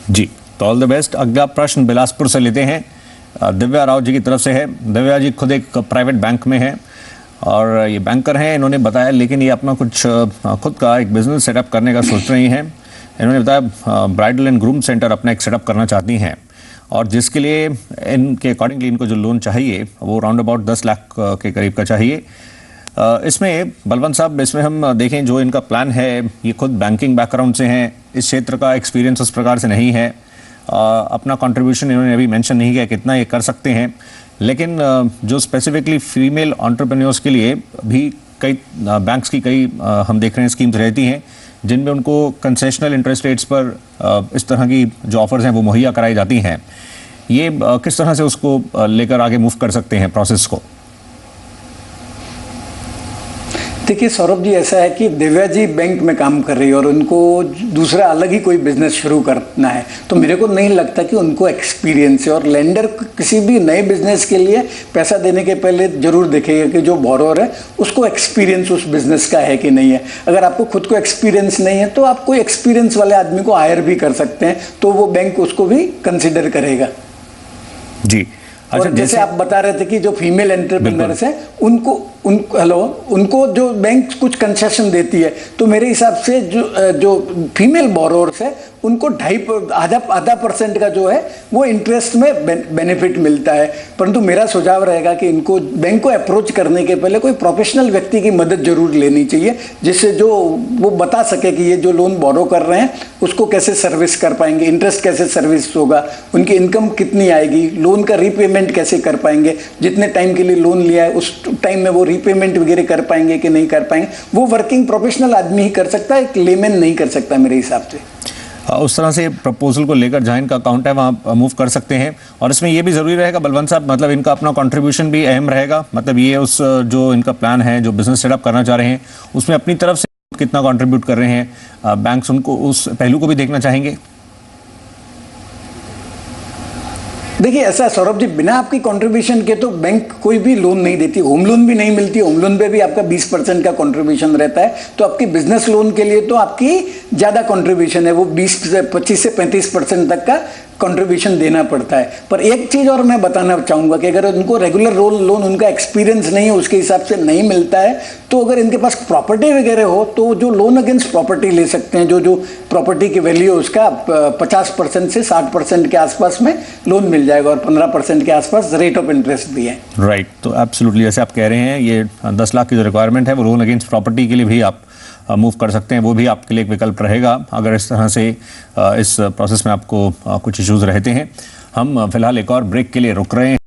जी, तो all the best. अगला प्रश्न बिलासपुर से लेते हैं, दिव्या राव जी की तरफ से है। दिव्या जी खुद एक प्राइवेट बैंक में है और ये बैंकर हैं। इन्होंने बताया लेकिन ये अपना कुछ खुद का एक बिजनेस सेटअप करने का सोच रही हैं। इन्होंने बताया ब्राइडल एंड ग्रूम सेंटर अपना एक सेटअप करना चाहती हैं और जिसके लिए इनके अकॉर्डिंगली इनको जो लोन चाहिए वो राउंड अबाउट 10 लाख के करीब का चाहिए। इसमें बलवंत साहब, इसमें हम देखें जो इनका प्लान है, ये खुद बैंकिंग बैकग्राउंड से हैं, इस क्षेत्र का एक्सपीरियंस उस प्रकार से नहीं है। अपना कंट्रीब्यूशन इन्होंने अभी मेंशन नहीं किया कितना ये कर सकते हैं, लेकिन जो स्पेसिफिकली फीमेल एंटरप्रेन्योर्स के लिए भी कई बैंक्स की कई हम देख रहे हैं स्कीम्स रहती हैं जिनमें उनको कंसेशनल इंटरेस्ट रेट्स पर इस तरह की जो ऑफर्स हैं वो मुहैया कराई जाती हैं। ये किस तरह से उसको लेकर आगे मूव कर सकते हैं प्रोसेस को? देखिए सौरभ जी, ऐसा है कि दिव्या जी बैंक में काम कर रही है और उनको दूसरा अलग ही कोई बिजनेस शुरू करना है, तो मेरे को नहीं लगता कि उनको एक्सपीरियंस है। और लेंडर किसी भी नए बिजनेस के लिए पैसा देने के पहले जरूर देखेगा कि जो बोरोवर है उसको एक्सपीरियंस उस बिजनेस का है कि नहीं है। अगर आपको खुद को एक्सपीरियंस नहीं है तो आप कोई एक्सपीरियंस वाले आदमी को हायर भी कर सकते हैं, तो वो बैंक उसको भी कंसिडर करेगा। जी, अच्छा, जैसे आप बता रहे थे कि जो फीमेल एंटरप्रेन्योर्स हैं उनको जो बैंक कुछ कंसेशन देती है, तो मेरे हिसाब से जो फीमेल बोरोवर्स है उनको आधा % का जो है वो इंटरेस्ट में बेनिफिट मिलता है। परंतु मेरा सुझाव रहेगा कि इनको बैंक को अप्रोच करने के पहले कोई प्रोफेशनल व्यक्ति की मदद जरूर लेनी चाहिए, जिससे जो वो बता सके कि ये जो लोन बोरो कर रहे हैं उसको कैसे सर्विस कर पाएंगे, इंटरेस्ट कैसे सर्विस होगा, उनकी इनकम कितनी आएगी, लोन का रीपेमेंट कैसे कर पाएंगे, जितने टाइम के लिए लोन लिया है उस टाइम में वो रीपेमेंट वगैरह कर पाएंगे कि नहीं कर पाएंगे, वो वर्किंग प्रोफेशनल आदमी ही कर सकता है, एक लेमैन नहीं कर सकता मेरे हिसाब से। उस तरह से प्रपोजल को लेकर जहाँ इनका अकाउंट है वहाँ मूव कर सकते हैं। और इसमें ये भी ज़रूरी रहेगा बलवंत साहब, मतलब इनका अपना कंट्रीब्यूशन भी अहम रहेगा। मतलब ये उस जो इनका प्लान है, जो बिजनेस सेटअप करना चाह रहे हैं, उसमें अपनी तरफ से कितना कंट्रीब्यूट कर रहे हैं, बैंक्स उनको उस पहलू को भी देखना चाहेंगे। देखिए ऐसा है सौरभ जी, बिना आपकी कंट्रीब्यूशन के तो बैंक कोई भी लोन नहीं देती। होम लोन भी नहीं मिलती, होम लोन पे भी आपका 20% का कंट्रीब्यूशन रहता है। तो आपकी बिजनेस लोन के लिए तो आपकी ज़्यादा कंट्रीब्यूशन है, वो 25 से 35% तक का कंट्रीब्यूशन देना पड़ता है। पर एक चीज़ और मैं बताना चाहूँगा कि अगर उनको रेगुलर लोन उनका एक्सपीरियंस नहीं है उसके हिसाब से नहीं मिलता है, तो अगर इनके पास प्रॉपर्टी वगैरह हो तो जो लोन अगेंस्ट प्रॉपर्टी ले सकते हैं, जो प्रॉपर्टी की वैल्यू है उसका 50% से 60% के आसपास में लोन मिल जाएगा और 15% के आसपास रेट ऑफ इंटरेस्ट भी है। राइट, तो एब्सोल्युटली जैसे आप कह रहे हैं, ये 10 लाख की जो रिक्वायरमेंट है वो लोन अगेंस्ट प्रॉपर्टी के लिए भी आप मूव कर सकते हैं, वो भी आपके लिए एक विकल्प रहेगा अगर इस तरह से इस प्रोसेस में आपको कुछ इश्यूज रहते हैं। हम फिलहाल एक और ब्रेक के लिए रुक रहे हैं।